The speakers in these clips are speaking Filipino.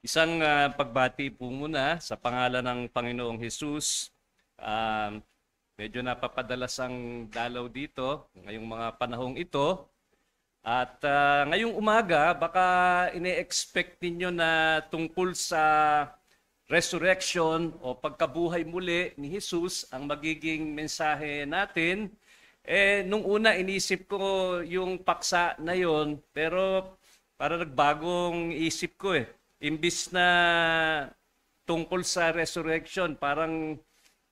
Isang pagbati po muna sa pangalan ng Panginoong Hesus. Um, Medyo napapadalas ang dalaw dito ngayong mga panahong ito. At ngayong umaga, baka ine-expect ninyo na tungkol sa resurrection o pagkabuhay muli ni Jesus ang magiging mensahe natin. Nung una inisip ko yung paksa na yon, pero para nagbagong isip ko eh. Imbis na tungkol sa resurrection, parang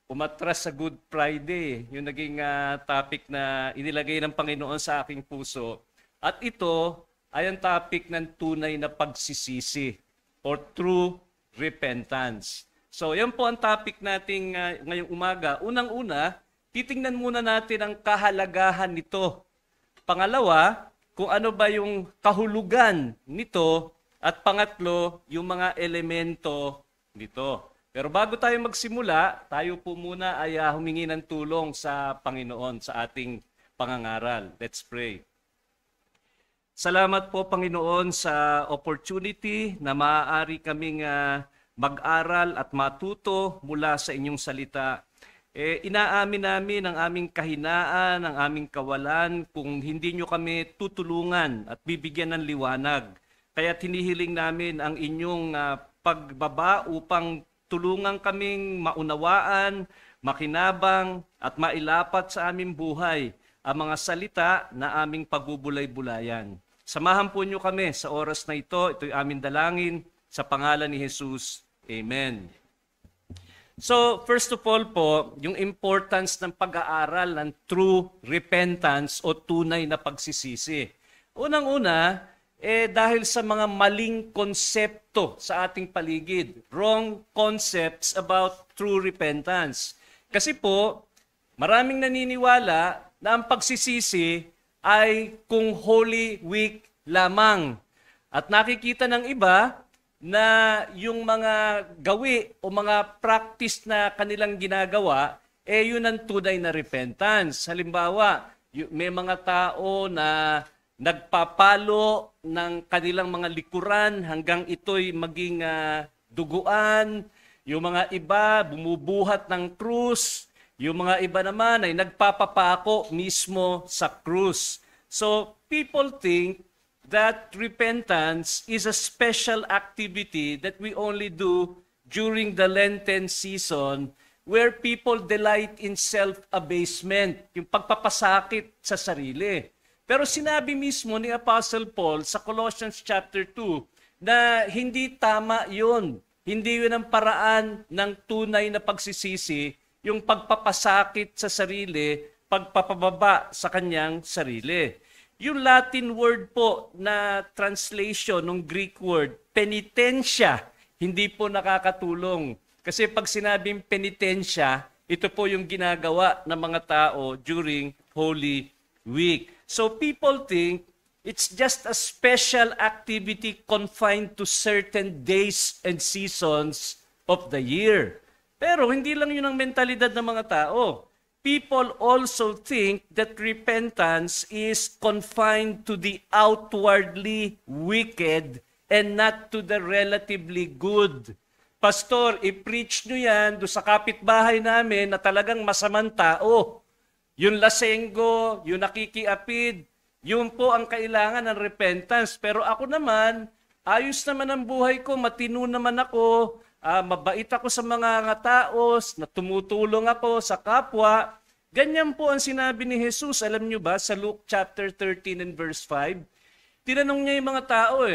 umatras sa Good Friday, yung naging topic na inilagay ng Panginoon sa aking puso. At ito ay ang topic ng tunay na pagsisisi or true repentance. So, yan po ang topic natin ngayong umaga. Unang-una, titingnan muna natin ang kahalagahan nito. Pangalawa, kung ano ba yung kahulugan nito. At pangatlo, yung mga elemento nito. Pero bago tayo magsimula, tayo po muna ay humingi ng tulong sa Panginoon sa ating pangangaral. Let's pray. Salamat po, Panginoon, sa opportunity na maaari kaming mag-aral at matuto mula sa inyong salita. Inaamin namin ang aming kahinaan, ang aming kawalan kung hindi nyo kami tutulungan at bibigyan ng liwanag. Kaya hinihiling namin ang inyong pagbaba upang tulungan kaming maunawaan, makinabang at mailapat sa aming buhay ang mga salita na aming pagbubulay-bulayan. Samahan po nyo kami sa oras na ito. Ito'y aming dalangin sa pangalan ni Jesus. Amen. So, first of all po, yung importance ng pag-aaral ng true repentance o tunay na pagsisisi. Unang-una, dahil sa mga maling konsepto sa ating paligid, wrong concepts about true repentance. Kasi po, maraming naniniwala na ang pagsisisi ay kung Holy Week lamang. At nakikita ng iba na yung mga gawi o mga practice na kanilang ginagawa, yun ang tunay na repentance. Halimbawa, may mga tao na nagpapalo ng kanilang mga likuran hanggang ito'y maging duguan. Yung mga iba bumubuhat ng krus. Yung mga iba naman ay nagpapapako mismo sa krus. So people think that repentance is a special activity that we only do during the Lenten season where people delight in self-abasement, yung pagpapasakit sa sarili. Pero sinabi mismo ni Apostle Paul sa Colossians chapter 2 na hindi tama yun. Hindi yun ang paraan ng tunay na pagsisisi, yung pagpapasakit sa sarili, pagpapababa sa kanyang sarili. Yung Latin word po na translation ng Greek word, penitensya, hindi po nakakatulong. Kasi pag sinabing penitensya, ito po yung ginagawa ng mga tao during Holy Week. So people think it's just a special activity confined to certain days and seasons of the year. Pero hindi lang yun ang mentalidad ng mga tao. People also think that repentance is confined to the outwardly wicked and not to the relatively good. Pastor, i-preach nyo yan do sa kapitbahay namin na talagang masamang tao. Yung lasenggo, yung nakikiapid, yun po ang kailangan ng repentance. Pero ako naman, ayos naman ang buhay ko, matino naman ako, mabait ako sa mga tao, na tumutulong ako sa kapwa. Ganyan po ang sinabi ni Jesus. Alam nyo ba, sa Luke chapter 13 and verse 5, tinanong niya yung mga tao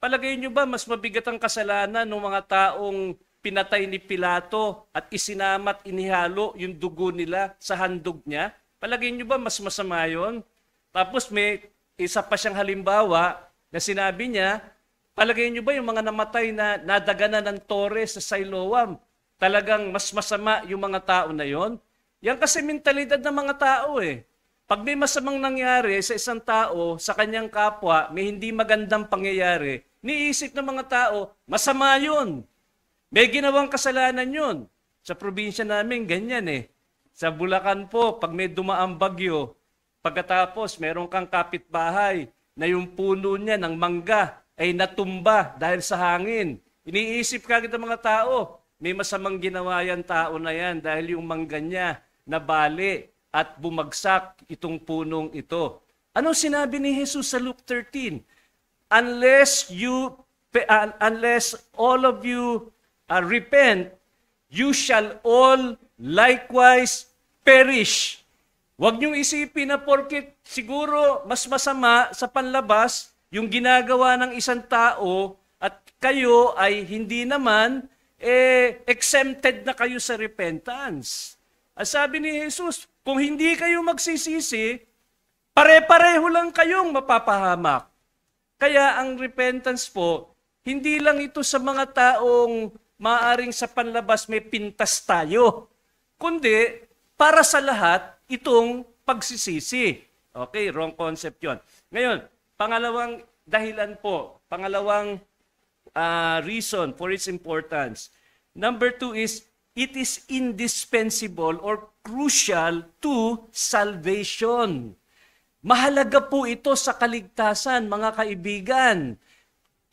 palagay nyo ba mas mabigat ang kasalanan ng mga taong pinatay ni Pilato at isinamat, inihalo yung dugo nila sa handog niya? Palagay nyo ba mas masama yun? Tapos may isa pa siyang halimbawa na sinabi niya, palagay nyo ba yung mga namatay na nadaganan ng tore sa Siloam, talagang mas masama yung mga tao na yon? Yan kasi mentalidad ng mga tao Pag may masamang nangyari sa isang tao, sa kanyang kapwa, may hindi magandang pangyayari, niisip ng mga tao, masama yun. May ginawang kasalanan yun. Sa probinsya namin, ganyan Sa Bulacan po, pag may dumaang bagyo, pagkatapos meron kang kapitbahay na yung puno niya ng mangga ay natumba dahil sa hangin. Iniisip kagad ng mga tao, may masamang ginawa yan tao na yan dahil yung mangga niya nabali at bumagsak itong punong ito. Anong sinabi ni Jesus sa Luke 13? Unless all of you repent, you shall all likewise perish. Huwag niyong isipin na porket siguro mas masama sa panlabas yung ginagawa ng isang tao at kayo ay hindi naman, exempted na kayo sa repentance. At sabi ni Jesus, kung hindi kayo magsisisi, pare-pareho lang kayong mapapahamak. Kaya ang repentance po, hindi lang ito sa mga taong maaring sa panlabas may pintas tayo, kundi para sa lahat itong pagsisisi. Okay, wrong concept yon. Ngayon, pangalawang dahilan po, pangalawang reason for its importance. Number 2 is, it is indispensable or crucial to salvation. Mahalaga po ito sa kaligtasan, mga kaibigan.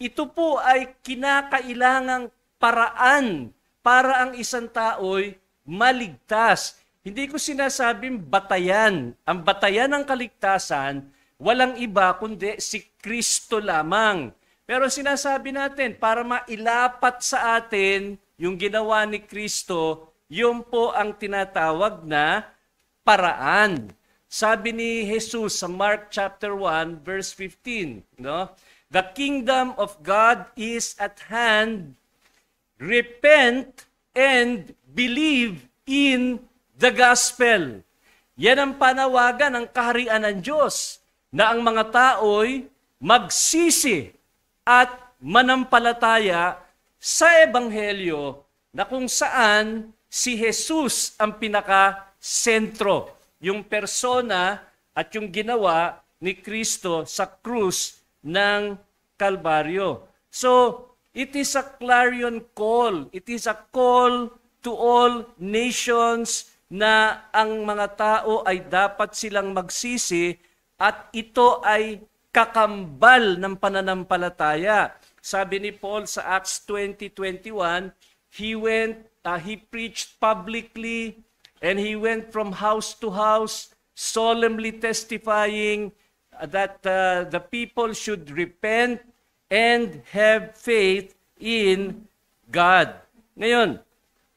Ito po ay kinakailangang paraan para ang isang tao'y maligtas. Hindi ko sinasabing batayan. Ang batayan ng kaligtasan, walang iba kundi si Kristo lamang. Pero sinasabi natin, para mailapat sa atin yung ginawa ni Kristo, yun po ang tinatawag na paraan. Sabi ni Jesus sa Mark chapter 1 verse 15, no? The kingdom of God is at hand. Repent and believe in the gospel. Yan ang panawagan ng kaharian ng Diyos na ang mga tao'y magsisi at manampalataya sa Ebanghelyo na kung saan si Jesus ang pinaka-sentro, yung persona at yung ginawa ni Kristo sa krus ng Kalbaryo. So, it is a clarion call. It is a call to all nations na ang mga tao ay dapat silang magsisi at ito ay kakambal ng pananampalataya. Sabi ni Paul sa Acts 20:21, he preached publicly and he went from house to house, solemnly testifying that the people should repent and have faith in God. Ngayon,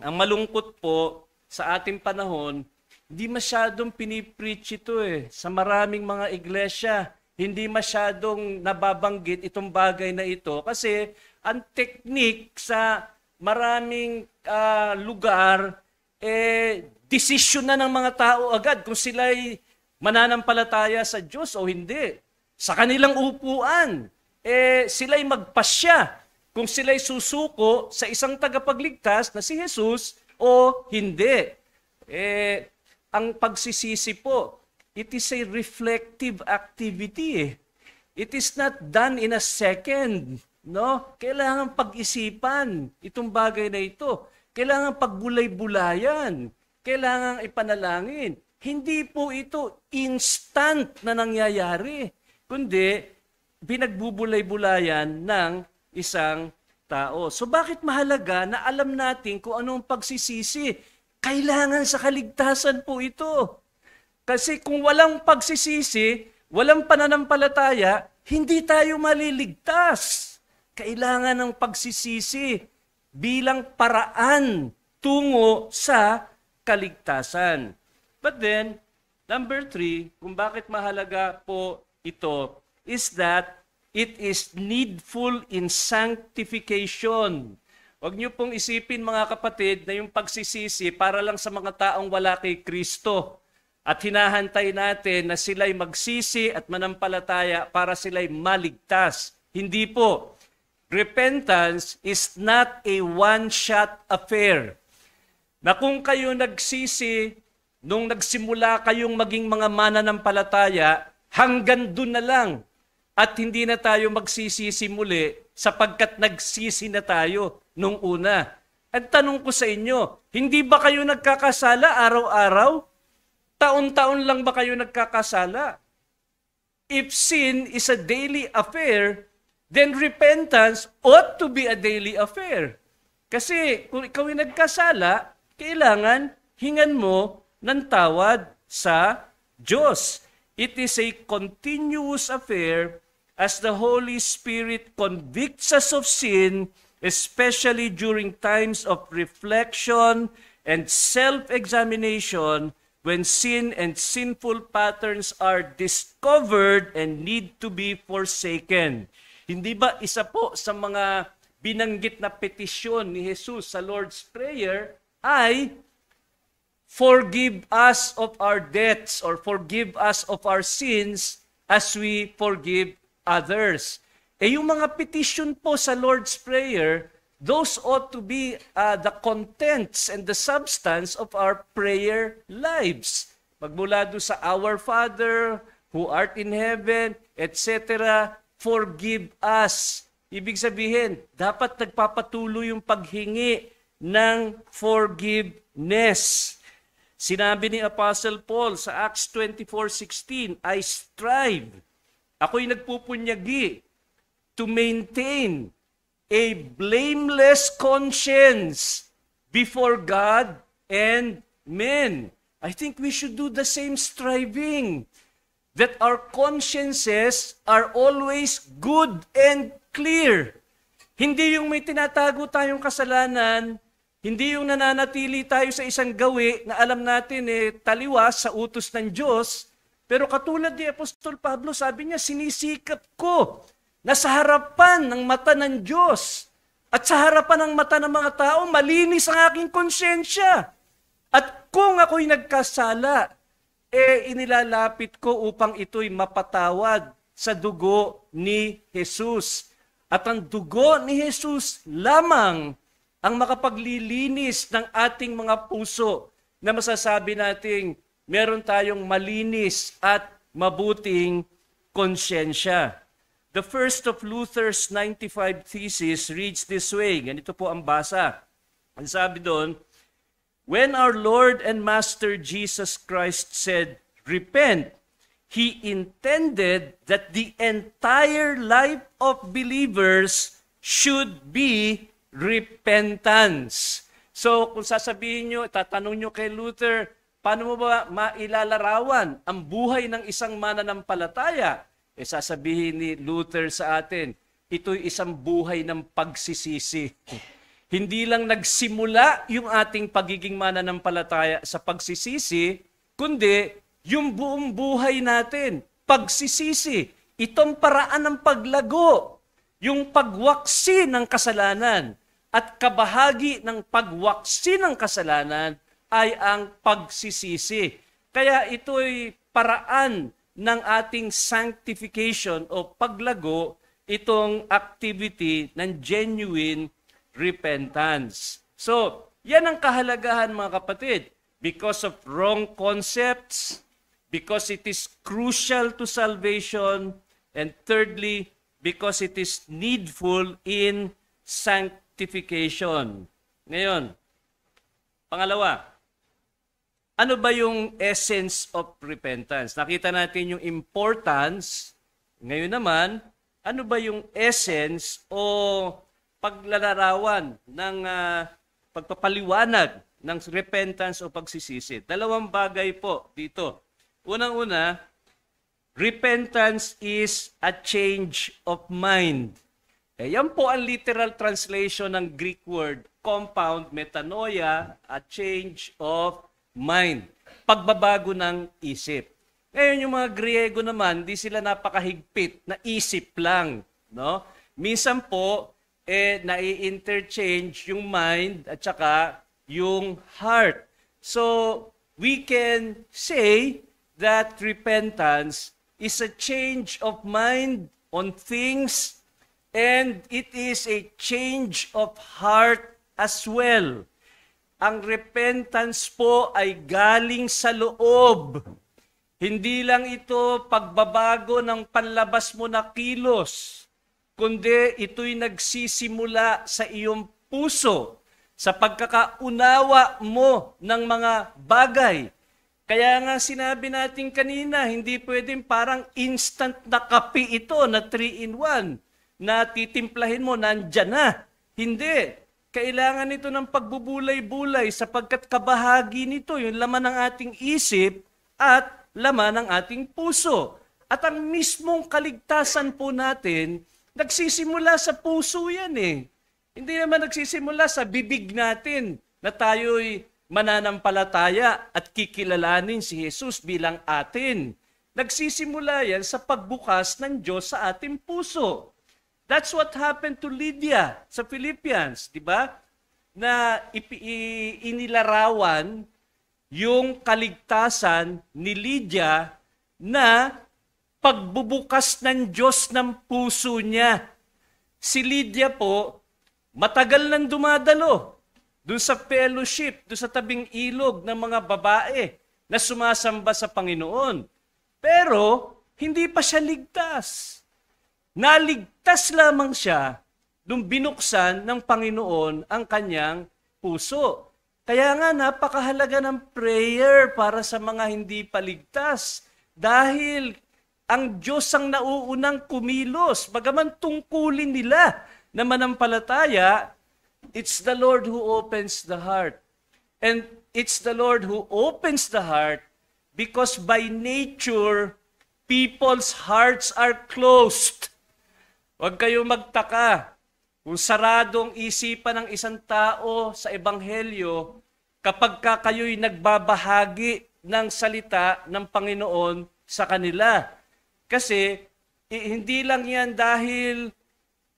ang malungkot po sa ating panahon, hindi masyadong pinipreach ito sa maraming mga iglesia. Hindi masyadong nababanggit itong bagay na ito kasi ang teknik sa maraming lugar, desisyon na ng mga tao agad kung sila'y mananampalataya sa Diyos o hindi. Sa kanilang upuan, sila'y magpasya kung sila'y susuko sa isang tagapagligtas na si Jesus o hindi. Ang pagsisisi po, it is a reflective activity. It is not done in a second. No? Kailangan pag-isipan itong bagay na ito. Kailangan pagbulay-bulayan. Kailangan ipanalangin. Hindi po ito instant na nangyayari, kundi pinagbubulay-bulayan ng isang tao. So bakit mahalaga na alam natin kung anong pagsisisi? Kailangan sa kaligtasan po ito. Kasi kung walang pagsisisi, walang pananampalataya, hindi tayo maliligtas. Kailangan ng pagsisisi bilang paraan tungo sa kaligtasan. But then, number 3, kung bakit mahalaga po ito, is that it is needful in sanctification. Huwag niyo pong isipin mga kapatid na yung pagsisisi para lang sa mga taong wala kay Kristo. At hinahantay natin na sila'y magsisi at manampalataya para sila'y maligtas. Hindi po. Repentance is not a one-shot affair. Na kung kayo nagsisi, nung nagsimula kayong maging mga mananampalataya, hanggang dun na lang. At hindi na tayo magsisisi muli sapagkat nagsisi na tayo nung una. At tanong ko sa inyo, hindi ba kayo nagkakasala araw-araw? Taon-taon lang ba kayo nagkakasala? If sin is a daily affair, then repentance ought to be a daily affair. Kasi kung ikaw ay nagkasala, kailangan hingan mo ng tawad sa Diyos. It is a continuous affair as the Holy Spirit convicts us of sin, especially during times of reflection and self-examination, when sin and sinful patterns are discovered and need to be forsaken. Hindi ba isa po sa mga binanggit na petisyon ni Jesus sa Lord's Prayer ay forgive us of our debts or forgive us of our sins as we forgive others. Yung mga petition po sa Lord's Prayer, those ought to be the contents and the substance of our prayer lives. Magmula doon sa Our Father, who art in heaven, etc., forgive us. Ibig sabihin, dapat nagpapatuloy yung paghingi ng forgiveness. Sinabi ni Apostle Paul sa Acts 24:16, I strive, ako'y nagpupunyagi, to maintain a blameless conscience before God and men. I think we should do the same striving, that our consciences are always good and clear. Hindi yung may tinatago tayong kasalanan, hindi yung nananatili tayo sa isang gawi na alam natin taliwas sa utos ng Diyos, pero katulad ni Apostol Pablo, sabi niya, sinisikap ko na sa harapan ng mata ng Diyos at sa harapan ng mata ng mga tao, malinis ang aking konsyensya. At kung ako'y nagkasala, inilalapit ko upang ito'y mapatawad sa dugo ni Jesus. At ang dugo ni Jesus lamang ang makapaglilinis ng ating mga puso na masasabi nating meron tayong malinis at mabuting konsyensya. The first of Luther's 95 Theses reads this way. Ganito po ang basa. Ang sabi doon, when our Lord and Master Jesus Christ said, repent, He intended that the entire life of believers should be repentance. So, kung sasabihin nyo, tatanong nyo kay Luther, paano mo ba mailalarawan ang buhay ng isang mananampalataya? Sasabihin ni Luther sa atin, ito'y isang buhay ng pagsisisi. Hindi lang nagsimula yung ating pagiging mananampalataya sa pagsisisi, kundi yung buong buhay natin, pagsisisi. Itong paraan ng paglago, yung pagwaksi ng kasalanan. At kabahagi ng pagwaksi ng kasalanan ay ang pagsisisi. Kaya ito'y paraan ng ating sanctification o paglago, itong activity ng genuine repentance. So, yan ang kahalagahan mga kapatid. Because of wrong concepts, because it is crucial to salvation, and thirdly, because it is needful in sanctification. Ngayon, pangalawa, ano ba yung essence of repentance? Nakita natin yung importance. Ngayon naman, ano ba yung essence o paglalarawan ng pagpapaliwanag ng repentance o pagsisisi? Dalawang bagay po dito. Unang-una, repentance is a change of mind. Yan po ang literal translation ng Greek word, compound metanoia, a change of mind. Pagbabago ng isip. Ngayon yung mga Griego naman, di sila napakahigpit na isip lang. No? Minsan po, nai-interchange yung mind at saka yung heart. So, we can say that repentance is a change of mind on things and it is a change of heart as well. Ang repentance po ay galing sa loob. Hindi lang ito pagbabago ng panlabas mo na kilos, kundi ito'y nagsisimula sa iyong puso, sa pagkakaunawa mo ng mga bagay. Kaya nga sinabi natin kanina, hindi pwedeng parang instant na kape ito na 3-in-1. na titimplahin mo, nandyan na. Hindi. Kailangan ito ng pagbubulay-bulay sapagkat kabahagi nito yung laman ng ating isip at laman ng ating puso. At ang mismong kaligtasan po natin, nagsisimula sa puso yan eh. Hindi naman nagsisimula sa bibig natin na tayo'y mananampalataya at kikilalanin si Jesus bilang atin. Nagsisimula yan sa pagbukas ng Diyos sa ating puso. That's what happened to Lydia sa Philippians, di ba? Na inilarawan yung kaligtasan ni Lydia na pagbubukas ng Diyos ng puso niya. Si Lydia po, matagal nang dumadalo doon sa fellowship, doon sa tabing ilog ng mga babae na sumasamba sa Panginoon. Pero, hindi pa siya ligtas. Naligtas lamang siya nung binuksan ng Panginoon ang kanyang puso. Kaya nga napakahalaga ng prayer para sa mga hindi paligtas. Dahil ang Diyos ang nauunang kumilos. Bagaman tungkulin nila na manampalataya, it's the Lord who opens the heart. And it's the Lord who opens the heart because by nature, people's hearts are closed. Huwag kayong magtaka kung saradong isipan ng isang tao sa Ebanghelyo kapag kayo'y nagbabahagi ng salita ng Panginoon sa kanila. Kasi hindi lang yan dahil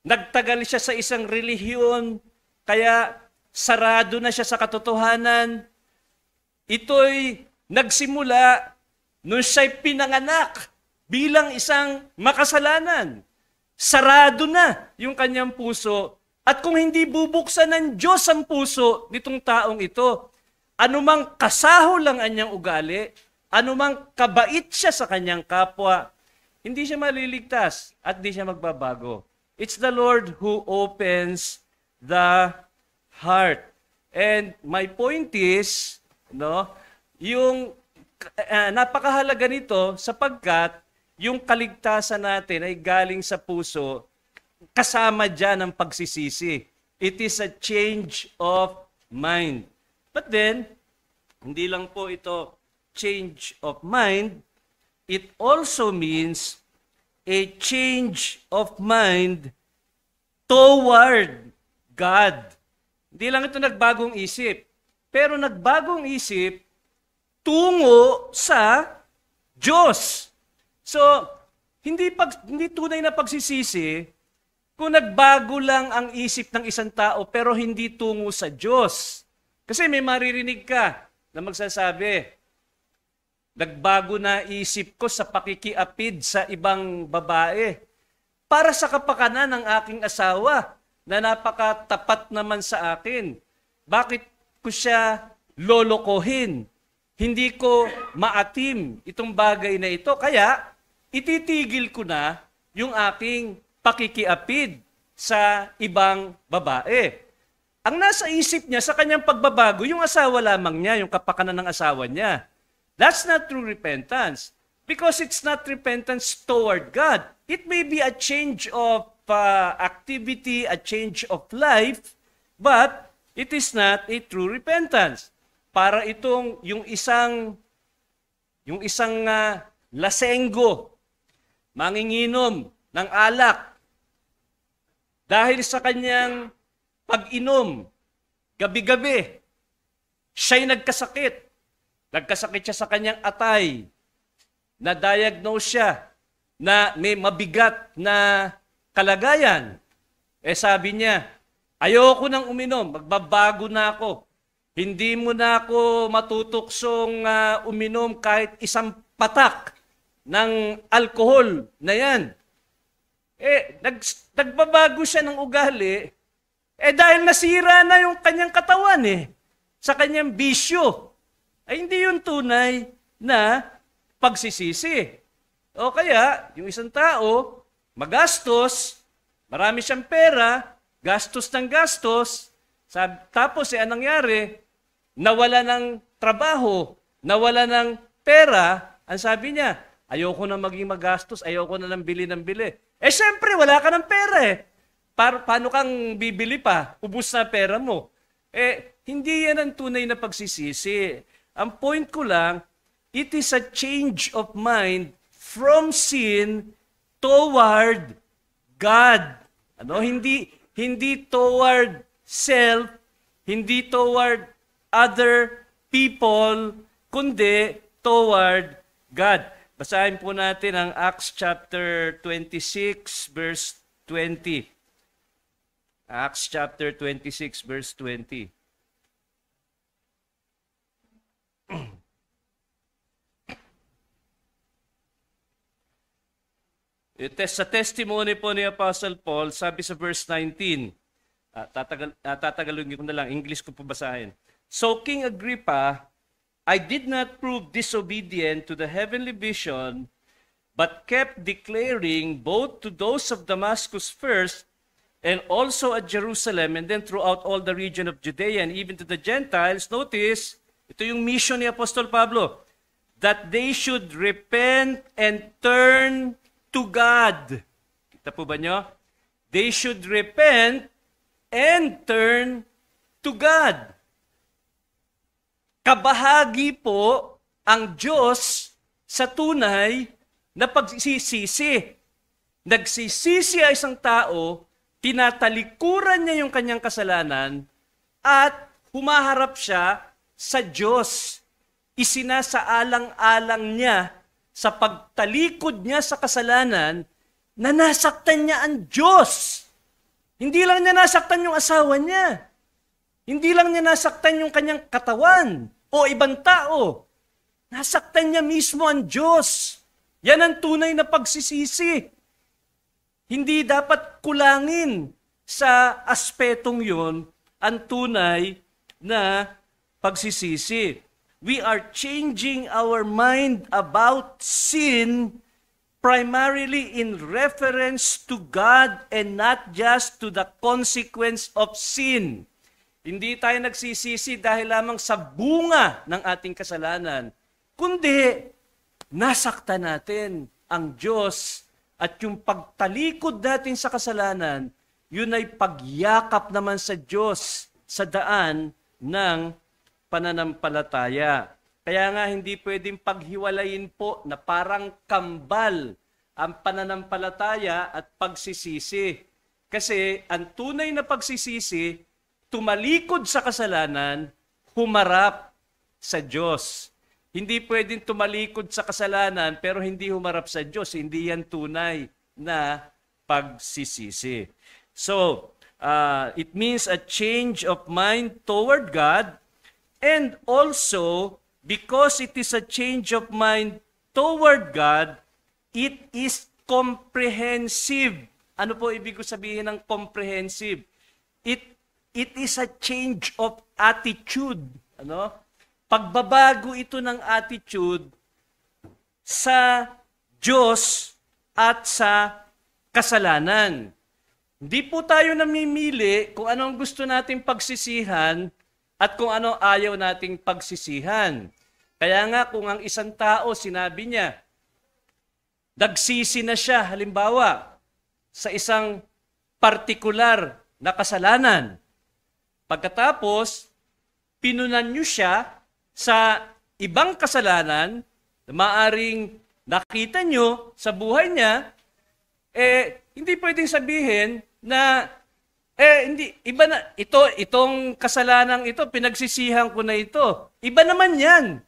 nagtagal siya sa isang relihiyon, kaya sarado na siya sa katotohanan. Ito'y nagsimula nung siya'y pinanganak bilang isang makasalanan. Sarado na yung kanyang puso. At kung hindi bubuksan ng Diyos ang puso nitong taong ito, anumang kasaho lang anyang ugali, anumang kabait siya sa kanyang kapwa, hindi siya maliligtas at hindi siya magbabago. It's the Lord who opens the heart. And my point is, yung napakahalaga nito sapagkat yung kaligtasan natin ay galing sa puso, kasama dyan ang pagsisisi. It is a change of mind. But then, hindi lang po ito change of mind, it also means a change of mind toward God. Hindi lang ito nagbagong isip, pero nagbagong isip tungo sa Diyos. So, hindi tunay na pagsisisi kung nagbago lang ang isip ng isang tao pero hindi tungo sa Diyos. Kasi may maririnig ka na magsasabi, nagbago na isip ko sa pakikiapid sa ibang babae para sa kapakanan ng aking asawa na napakatapat naman sa akin. Bakit ko siya lolokohin? Hindi ko maatim itong bagay na ito. Kaya, ititigil ko na yung aking pakikiapid sa ibang babae. Ang nasa isip niya sa kanyang pagbabago, yung asawa lamang niya, yung kapakanan ng asawa niya. That's not true repentance because it's not repentance toward God. It may be a change of activity, a change of life, but it is not a true repentance. Para itong yung isang lasenggo, manginginom ng alak, dahil sa kanyang pag-inom, gabi-gabi, siya'y nagkasakit. Nagkasakit siya sa kanyang atay. Na-diagnose siya na may mabigat na kalagayan. Sabi niya, ayoko nang uminom, magbabago na ako. Hindi mo na ako matutuksong uminom kahit isang patak ng alkohol na yan. Nagbabago siya ng ugali, dahil nasira na yung kanyang katawan sa kanyang bisyo. Hindi yun tunay na pagsisisi. O kaya, yung isang tao, magastos, marami siyang pera, gastos ng gastos, tapos anong nangyari? Nawala ng trabaho, nawala ng pera, ang sabi niya, Ayoko na maging magastos, ayoko na ng bili ng bili. Eh syempre, wala ka ng pera eh. Paano kang bibili pa? Ubus na pera mo. Eh, hindi yan ang tunay na pagsisisi. Ang point ko lang, it is a change of mind from sin toward God. Ano? Hindi toward self, hindi toward other people, kundi toward God. Basahin po natin ang Acts chapter 26 verse 20. Acts chapter 26 verse 20. Sa testimony po ni Apostle Paul, sabi sa verse 19, tatagalogin ko na lang, English ko po basahin. So King Agrippa, I did not prove disobedient to the heavenly vision, but kept declaring both to those of Damascus first, and also at Jerusalem, and then throughout all the region of Judea, and even to the Gentiles. Notice, ito yung mission ni Apostol Pablo, that they should repent and turn to God. Kita po ba nyo? They should repent and turn to God. Kabahagi po ang Diyos sa tunay na pagsisisi. Nagsisisi ay isang tao, tinatalikuran niya yung kanyang kasalanan at humaharap siya sa Diyos. Isinasaalang-alang niya sa pagtalikod niya sa kasalanan na nasaktan niya ang Diyos. Hindi lang niya nasaktan yung asawa niya. Hindi lang niya nasaktan yung kanyang katawan o ibang tao. Nasaktan niya mismo ang Diyos. Yan ang tunay na pagsisisi. Hindi dapat kulangin sa aspetong yun ang tunay na pagsisisi. We are changing our mind about sin primarily in reference to God and not just to the consequence of sin. Hindi tayo nagsisisi dahil lamang sa bunga ng ating kasalanan, kundi nasaktan natin ang Diyos at yung pagtalikod natin sa kasalanan, yun ay pagyakap naman sa Diyos sa daan ng pananampalataya. Kaya nga hindi pwedeng paghiwalayin po na parang kambal ang pananampalataya at pagsisisi. Kasi ang tunay na pagsisisi, tumalikod sa kasalanan, humarap sa Diyos. Hindi pwedeng tumalikod sa kasalanan pero hindi humarap sa Diyos. Hindi yan tunay na pagsisisi. So, it means a change of mind toward God. And also, because it is a change of mind toward God, it is comprehensive. Ano po ibig sabihin ng comprehensive? It is a change of attitude. Ano? Pagbabago ito ng attitude sa Diyos at sa kasalanan. Hindi po tayo namimili kung ano ang gusto nating pagsisihan at kung ano ayaw nating pagsisihan. Kaya nga kung ang isang tao sinabi niya, nagsisi na siya, halimbawa, sa isang partikular na kasalanan. Pagkatapos, pinunan niyo siya sa ibang kasalanan na maaring nakita niyo sa buhay niya, hindi pwedeng sabihin na hindi, iba na, itong kasalanang ito, pinagsisihan ko na ito. Iba naman yan.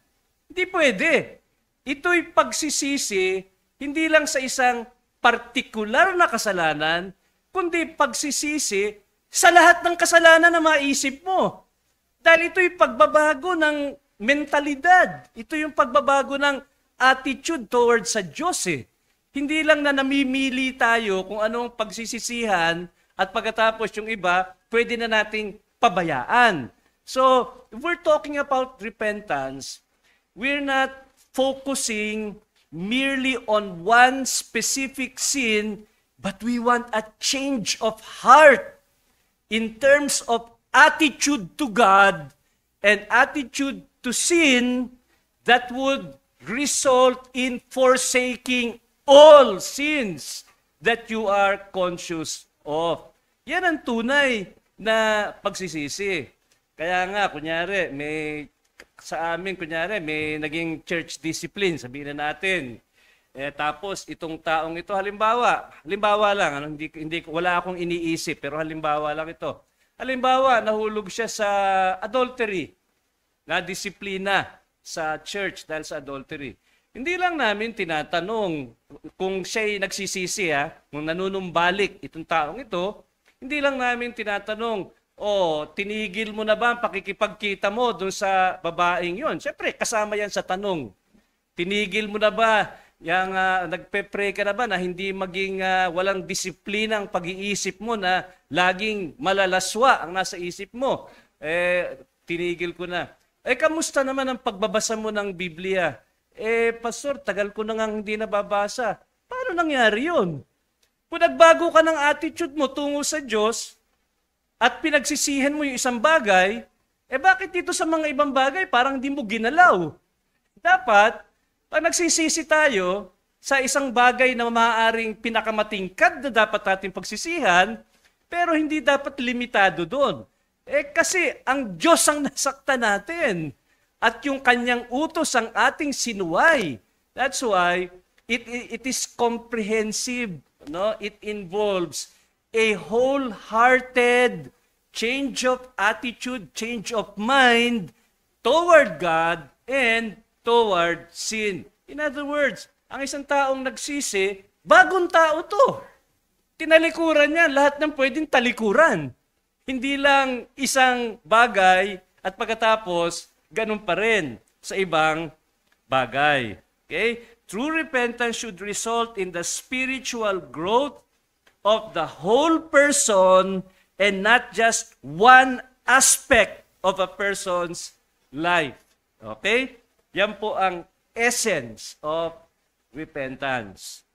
Hindi pwede. Ito'y pagsisisi, hindi lang sa isang partikular na kasalanan, kundi pagsisisi sa lahat ng kasalanan na maisip mo. Dahil ito'y pagbabago ng mentalidad. Ito yung pagbabago ng attitude towards sa Diyos eh. Hindi lang na namimili tayo kung anong pagsisisihan at pagkatapos yung iba, pwede na nating pabayaan. So, if we're talking about repentance, we're not focusing merely on one specific sin, but we want a change of heart in terms of attitude to God and attitude to sin that would result in forsaking all sins that you are conscious of. Yan ang tunay na pagsisisi. Kaya nga, kunyari, sa amin, may naging church discipline, sabihin na natin. Tapos, itong taong ito, halimbawa lang, wala akong iniisip, pero halimbawa lang ito. Halimbawa, nahulog siya sa adultery, na disiplina sa church dahil sa adultery. Hindi lang namin tinatanong kung siya'y nagsisisi, kung nanunumbalik itong taong ito, hindi lang namin tinatanong, tinigil mo na ba ang pakikipagkita mo dun sa babaeng yon? Siyempre, kasama yan sa tanong. Tinigil mo na ba, nagpe-pray ka na ba na hindi maging walang disiplina ang pag-iisip mo na laging malalaswa ang nasa isip mo? Tinigil ko na. Kamusta naman ang pagbabasa mo ng Biblia? Pastor, tagal ko na nga hindi nababasa. Paano nangyari yun? Kung nagbago ka ng attitude mo tungo sa Diyos at pinagsisihan mo yung isang bagay, bakit dito sa mga ibang bagay parang di mo ginalaw? Dapat, pag nagsisisi tayo sa isang bagay na maaaring pinakamatingkad na dapat natin pagsisihan, pero hindi dapat limitado doon. Kasi ang Diyos ang nasaktan natin at yung kanyang utos ang ating sinuway. That's why it is comprehensive. No? It involves a wholehearted change of attitude, change of mind toward God and toward sin. In other words, ang isang taong nagsisi, bagong tao to. Tinalikuran niya lahat ng pwedeng talikuran. Hindi lang isang bagay at pagkatapos, ganun pa rin sa ibang bagay. Okay? True repentance should result in the spiritual growth of the whole person and not just one aspect of a person's life. Okay? Yan po ang essence of repentance.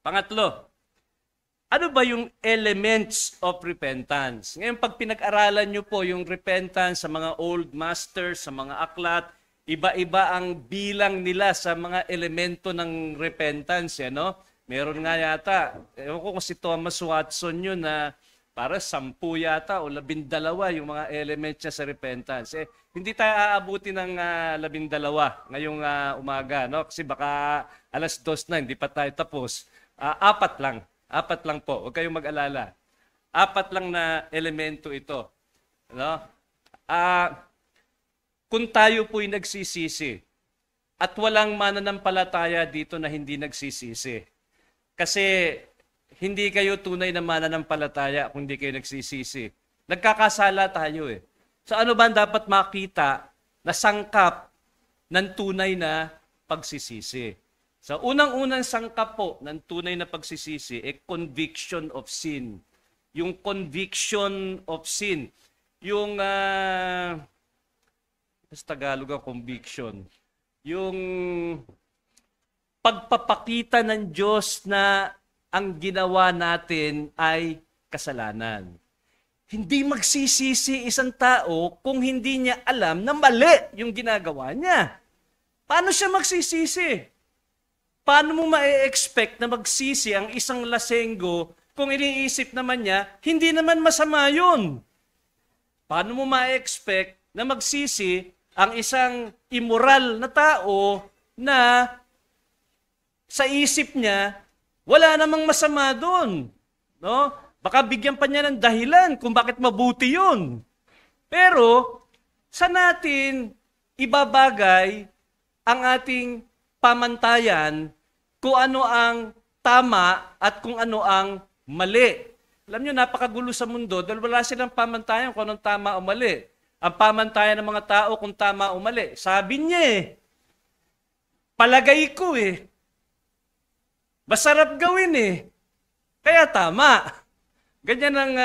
Pangatlo, ano ba yung elements of repentance? Ngayon, pag pinag-aralan nyo po yung repentance sa mga old masters, sa mga aklat, iba-iba ang bilang nila sa mga elemento ng repentance. Meron nga yata, ewan ko kung si Thomas Watson yun na para 10 yata o 12 yung mga elements niya sa repentance. Hindi tayo aabuti ng 12 ngayong umaga. No? Kasi baka 2:00 na, hindi pa tayo tapos. 4 lang. 4 lang po. Huwag kayong mag-alala. 4 lang na elemento ito. No? Kung tayo po'y nagsisisi at walang mananampalataya dito na hindi nagsisisi. Kasi hindi kayo tunay na mananampalataya kung hindi kayo nagsisisi. Nagkakasala tayo So ano ba dapat makita na sangkap ng tunay na pagsisisi? Sa unang-unang sangkap po ng tunay na pagsisisi, conviction of sin. Yung conviction of sin. Yung, sa Tagalog ang conviction. Yung pagpapakita ng Diyos na ang ginawa natin ay kasalanan. Hindi magsisisi isang tao kung hindi niya alam na mali yung ginagawa niya. Paano siya magsisisi? Paano mo ma-expect na magsisi ang isang lasenggo kung iniisip naman niya, hindi naman masama yun? Paano mo ma-expect na magsisi ang isang immoral na tao na sa isip niya, wala namang masama doon? No? Baka bigyan pa niya ng dahilan kung bakit mabuti yun. Pero, sa natin ibabagay ang ating pamantayan kung ano ang tama at kung ano ang mali. Alam niyo, napakagulo sa mundo dahil wala silang pamantayan kung anong tama o mali. Ang pamantayan ng mga tao kung tama o mali. Sabi niya palagay ko masarap gawin kaya tama. Ganyan ang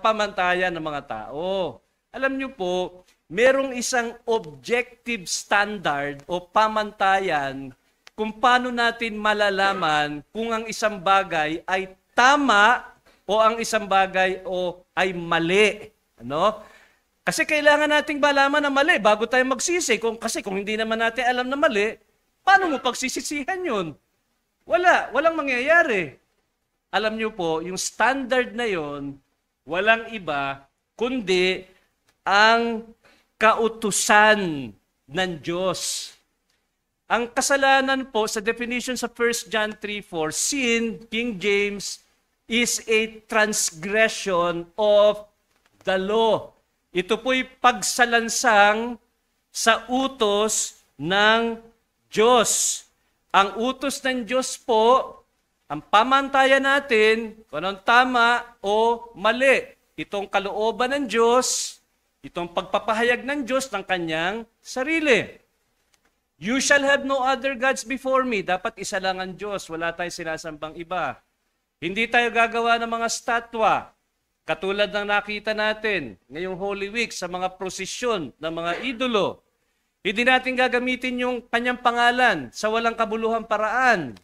pamantayan ng mga tao. Alam niyo po, merong isang objective standard o pamantayan kung paano natin malalaman kung ang isang bagay ay tama o ang isang bagay o ay mali. Ano? Kasi kailangan nating malaman na mali bago tayo magsisi. Kasi kung hindi naman natin alam na mali, paano mo pagsisisihan yun? Walang mangyayari. Alam niyo po, yung standard na yon, walang iba, kundi ang kautusan ng Diyos. Ang kasalanan po, sa definition sa 1 John 3:4, sin, King James, is a transgression of the law. Ito po'y pagsalansang sa utos ng Diyos. Ang utos ng Diyos po, ang pamantayan natin kung anong tama o mali. Itong kalooban ng Diyos, itong pagpapahayag ng Diyos ng kanyang sarili. You shall have no other gods before me. Dapat isa lang ang Diyos. Wala tayong sinasambang iba. Hindi tayo gagawa ng mga statwa. Katulad ng nakita natin ngayong Holy Week sa mga prosesyon ng mga idolo. Hindi natin gagamitin yung kanyang pangalan sa walang kabuluhang paraan.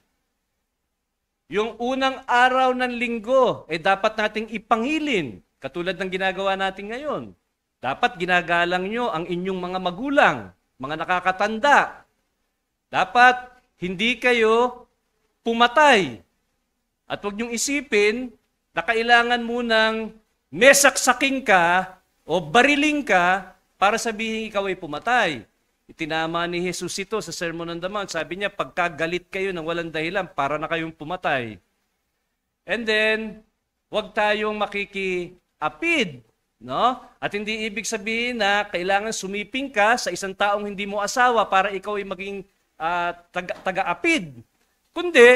Yung unang araw ng linggo, dapat nating ipangilin. Katulad ng ginagawa natin ngayon. Dapat ginagalang nyo ang inyong mga magulang, mga nakakatanda. Dapat hindi kayo pumatay. At huwag nyong isipin na kailangan munang mesaksaking ka o bariling ka para sabihin ikaw ay pumatay. Itinama ni Jesus ito sa Sermon on the Mount. Sabi niya, pagkagalit kayo ng walang dahilan, para na kayong pumatay. And then, huwag tayong makikiapid. No? At hindi ibig sabihin na kailangan sumiping ka sa isang taong hindi mo asawa para ikaw ay maging taga-apid. Kundi,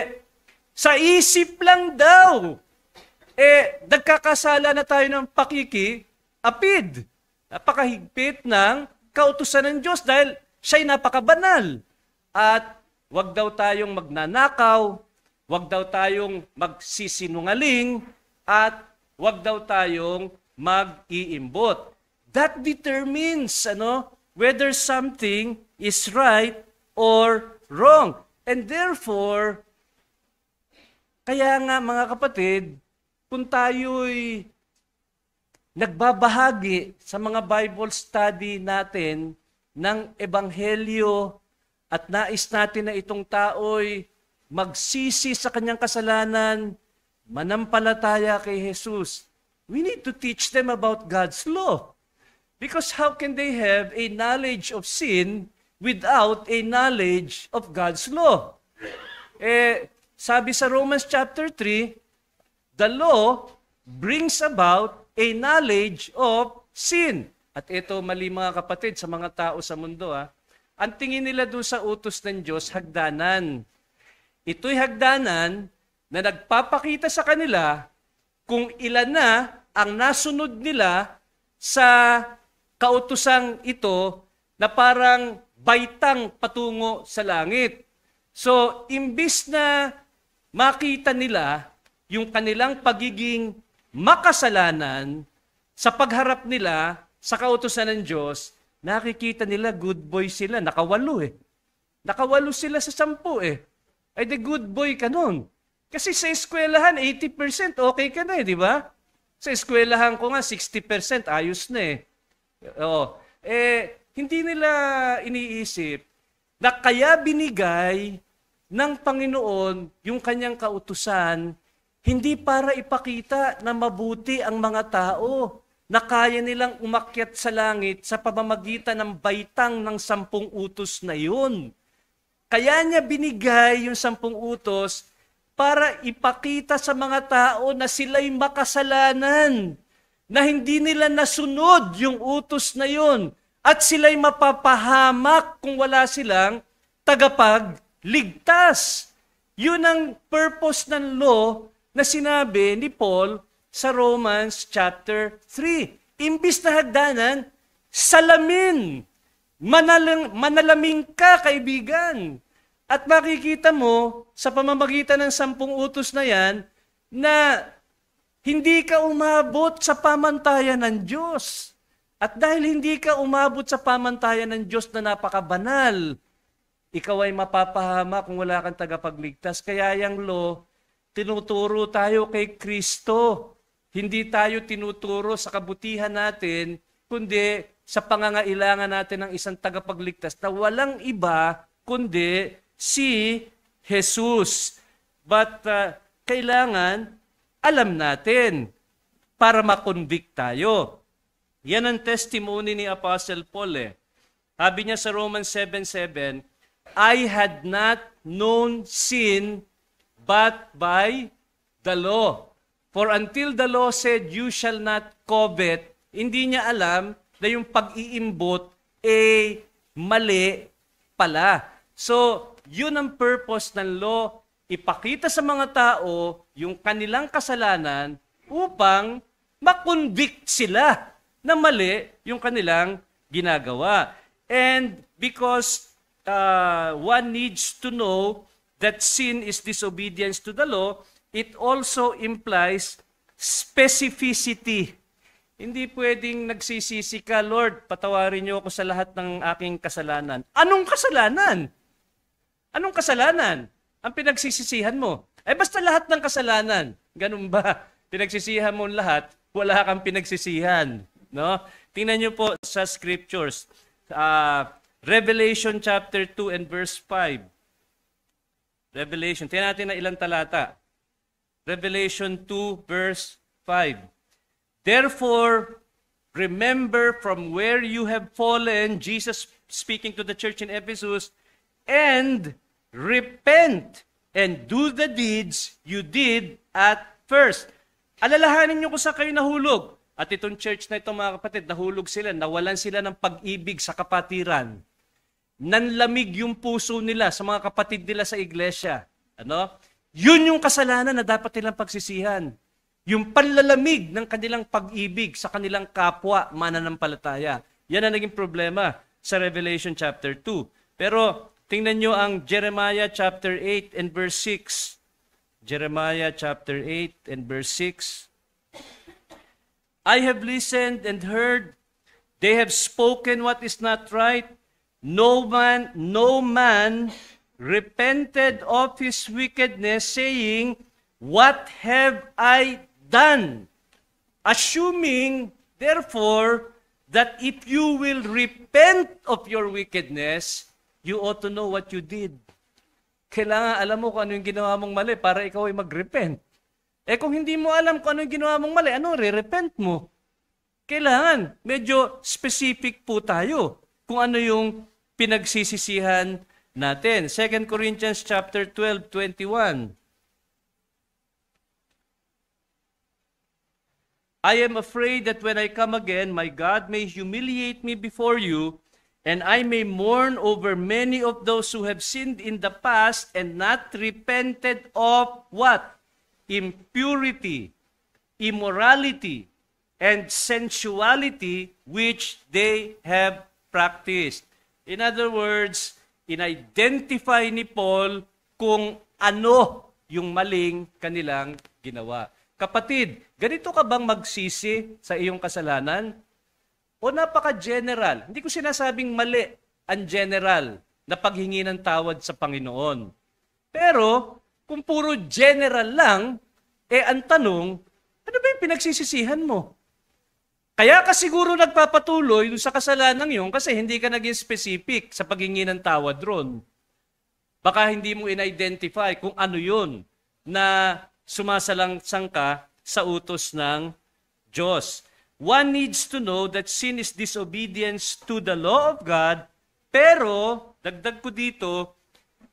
sa isip lang daw, nagkakasala na tayo ng pakikiapid. Napakahigpit ng kautusan ng Diyos dahil siya'y napakabanal. At wag daw tayong magnanakaw, wag daw tayong magsisinungaling, at wag daw tayong mag-iimbot. That determines whether something is right or wrong. And therefore, kaya nga mga kapatid, kung tayo'y nagbabahagi sa mga Bible study natin ng Ebanghelyo at nais natin na itong tao'y magsisi sa kanyang kasalanan, manampalataya kay Jesus, we need to teach them about God's law. Because how can they have a knowledge of sin without a knowledge of God's law? Sabi sa Romans chapter 3, the law brings about a knowledge of sin. At ito, mali mga kapatid, sa mga tao sa mundo. Ang tingin nila doon sa utos ng Diyos, hagdanan. Ito'y hagdanan na nagpapakita sa kanila kung ilan na ang nasunod nila sa kautusang ito na parang baitang patungo sa langit. So, imbis na makita nila yung kanilang pagiging makasalanan sa pagharap nila sa kautusan ng Diyos, nakikita nila good boy sila. Nakawalo Nakawalo sila sa 10 Ay the good boy ka nun. Kasi sa eskwelahan, 80% okay ka na di ba? Sa eskwelahan ko nga, 60% ayos na hindi nila iniisip na kaya binigay ng Panginoon yung kanyang kautusan hindi para ipakita na mabuti ang mga tao na kaya nilang umakyat sa langit sa pamamagitan ng baitang ng 10 utos na yun. Kaya niya binigay yung 10 utos para ipakita sa mga tao na sila'y makasalanan, na hindi nila nasunod yung utos na yun, at sila'y mapapahamak kung wala silang tagapagligtas. Yun ang purpose ng law na sinabi ni Paul sa Romans chapter 3. Imbis na hagdanan, salamin. Manalaming ka, kaibigan. At makikita mo sa pamamagitan ng 10 utos na yan na hindi ka umabot sa pamantayan ng Diyos. At dahil hindi ka umabot sa pamantayan ng Diyos na napakabanal, ikaw ay mapapahama kung wala kang tagapagligtas. Kaya yung law, tinuturo tayo kay Kristo. Hindi tayo tinuturo sa kabutihan natin, kundi sa pangangailangan natin ng isang tagapagligtas na walang iba kundi si Jesus. But kailangan alam natin para makonvict tayo. Yan ang testimony ni Apostle Paul. Sabi niya sa Romans 7:7, I had not known sin but by the law. For until the law said, you shall not covet, hindi niya alam na yung pag-iimbot mali pala. So, yun ang purpose ng law, ipakita sa mga tao yung kanilang kasalanan upang makonvict sila na mali yung kanilang ginagawa. And because one needs to know that sin is disobedience to the law, it also implies specificity. Hindi pwedeng nagsisisi ka, Lord, patawarin niyo ako sa lahat ng aking kasalanan. Anong kasalanan? Anong kasalanan ang pinagsisisihan mo? Ay basta lahat ng kasalanan. Ganun ba? Pinagsisihan mo lahat, wala kang pinagsisihan. No? Tingnan niyo po sa scriptures. Revelation chapter 2 and verse 5. Revelation. Tingnan natin na ilang talata. Revelation 2 verse 5. Therefore, remember from where you have fallen, Jesus speaking to the church in Ephesus, and repent and do the deeds you did at first. Alalahanin niyo kung saan kayo nahulog. At itong church na ito, mga kapatid, nahulog sila, nawalan sila ng pag-ibig sa kapatiran. Nanlamig yung puso nila sa mga kapatid nila sa iglesia. Ano? Yun yung kasalanan na dapat nilang pagsisihan. Yung panlalamig ng kanilang pag-ibig sa kanilang kapwa mananampalataya. Yan ang naging problema sa Revelation chapter 2. Pero tingnan nyo ang Jeremiah chapter 8 and verse 6. Jeremiah chapter 8 and verse 6. I have listened and heard. They have spoken what is not right. No man repented of his wickedness, saying, what have I done? Assuming, therefore, that if you will repent of your wickedness, you ought to know what you did. Kailangan alam mo kung ano yung ginawa mong mali para ikaw ay mag-repent. Kung hindi mo alam kung ano yung ginawa mong mali, ano re-repent mo? Kailangan, medyo specific po tayo kung ano yung pinagsisisihan natin. 2 Corinthians chapter 12:21. I am afraid that when I come again, my God may humiliate me before you, and I may mourn over many of those who have sinned in the past and not repented of what? Impurity, immorality, and sensuality which they have practiced. In other words, in-identify ni Paul kung ano yung maling kanilang ginawa. Kapatid, ganito ka bang magsisi sa iyong kasalanan? O napaka-general? Hindi ko sinasabing mali ang general na paghingi ng tawad sa Panginoon. Pero, kung puro general lang, ang tanong, ano ba yung pinagsisisihan mo? Kaya ka siguro nagpapatuloy sa kasalanan yun kasi hindi ka naging specific sa paghingi ng tawad ron. Baka hindi mo in-identify kung ano yun na sumasalangsang ka sa utos ng Diyos. One needs to know that sin is disobedience to the law of God, pero, dagdag ko dito,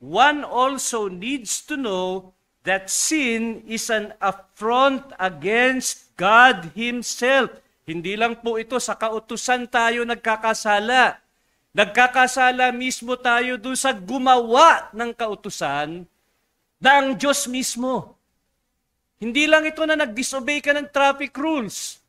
one also needs to know that sin is an affront against God Himself. Hindi lang po ito sa kautusan tayo nagkakasala. Nagkakasala mismo tayo doon sa gumawa ng kautusan ng Diyos mismo. Hindi lang ito na nag-disobey ka ng traffic rules.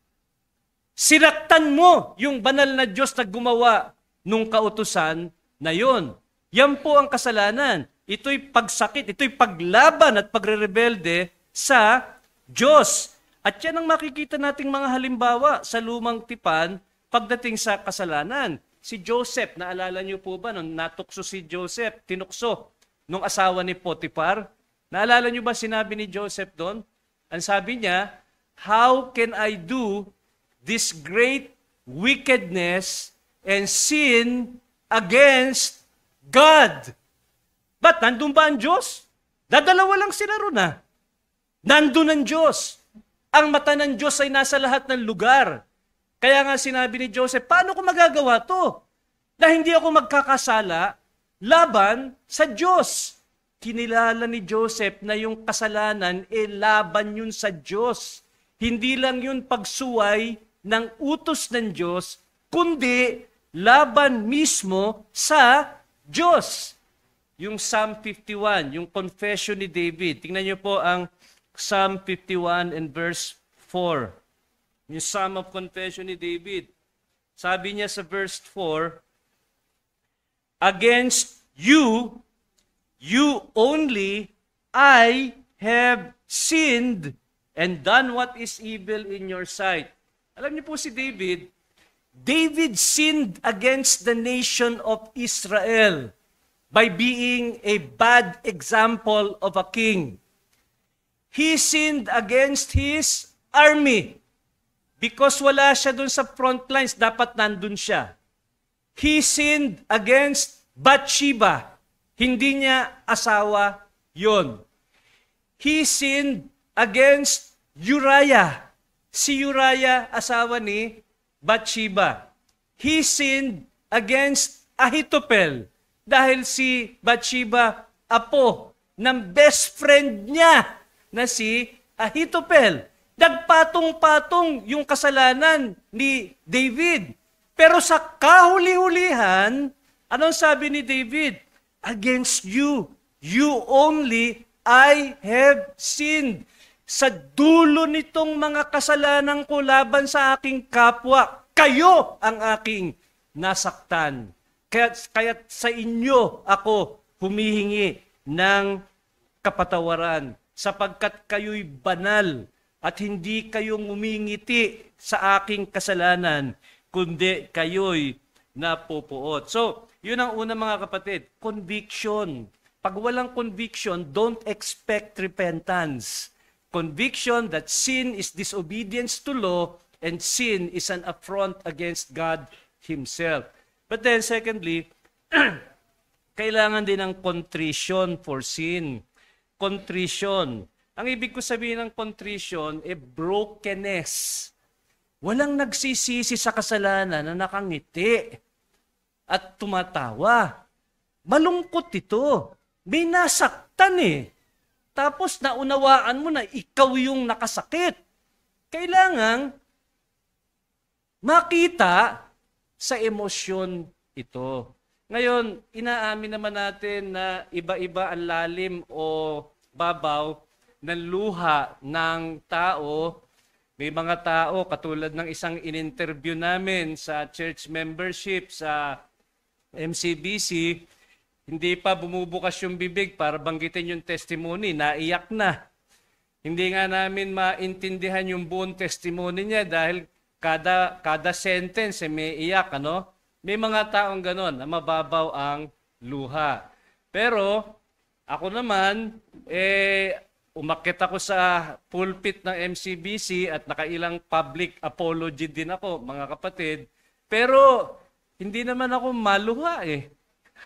Sinaktan mo yung banal na Diyos na gumawa nung kautusan na yon. Yan po ang kasalanan. Ito'y pagsakit, ito'y paglaban at pagre-rebelde sa Diyos. At yan ang makikita nating mga halimbawa sa lumang tipan pagdating sa kasalanan. Si Joseph, naalala niyo po ba nung natukso si Joseph, tinukso nung asawa ni Potiphar? Naalala niyo ba sinabi ni Joseph doon? Ang sabi niya, how can I do this great wickedness, and sin against God. Ba't nandun ba ang Diyos? Dadalawa lang sila ron ah. Nandun ang Diyos. Ang mata ng Diyos ay nasa lahat ng lugar. Kaya nga sinabi ni Joseph, paano ko magagawa to? Na hindi ako magkakasala laban sa Diyos. Kinilala ni Joseph na yung kasalanan, laban yun sa Diyos. Hindi lang yun pagsuway ng utos ng Diyos, kundi laban mismo sa Diyos. Yung Psalm 51, yung confession ni David. Tingnan niyo po ang Psalm 51 and verse 4. Yung Psalm of Confession ni David. Sabi niya sa verse 4, against you, you only, I have sinned and done what is evil in your sight. Alam niyo po si David, David sinned against the nation of Israel by being a bad example of a king. He sinned against his army because wala siya dun sa front lines, dapat nandun siya. He sinned against Bathsheba. Hindi niya asawa yon. He sinned against Uriah. Si Uriah, asawa ni Bathsheba. He sinned against Ahithophel dahil si Bathsheba, apo ng best friend niya na si Ahithophel. Nagpatong-patong yung kasalanan ni David. Pero sa kahuli-hulihan, anong sabi ni David? Against you, you only, I have sinned. Sa dulo nitong mga kasalanan ko laban sa aking kapwa, kayo ang aking nasaktan. Kaya sa inyo ako humihingi ng kapatawaran sapagkat kayo'y banal at hindi kayo ngumingiti sa aking kasalanan, kundi kayo'y napupuot. So, yun ang una mga kapatid, conviction. Pag walang conviction, don't expect repentance. Conviction that sin is disobedience to law and sin is an affront against God Himself. But then secondly, kailangan din ng contrition for sin. Contrition. Ang ibig ko sabihin ng contrition, brokenness. Walang nagsisisi sa kasalanan na nakangiti at tumatawa. Malungkot ito. May nasaktan eh. Tapos naunawaan mo na ikaw yung nakasakit. Kailangang makita sa emosyon ito. Ngayon, inaamin naman natin na iba-iba ang lalim o babaw ng luha ng tao. May mga tao, katulad ng isang in-interview namin sa church membership sa MCBC, hindi pa bumubukas yung bibig para banggitin yung testimony, naiyak na. Hindi nga namin maintindihan yung buong testimony niya dahil kada sentence may iyak, ano? May mga taong ganon na mababaw ang luha. Pero ako naman, umakyat ako sa pulpit ng MCBC at nakailang public apology din ako, mga kapatid. Pero hindi naman ako maluha eh.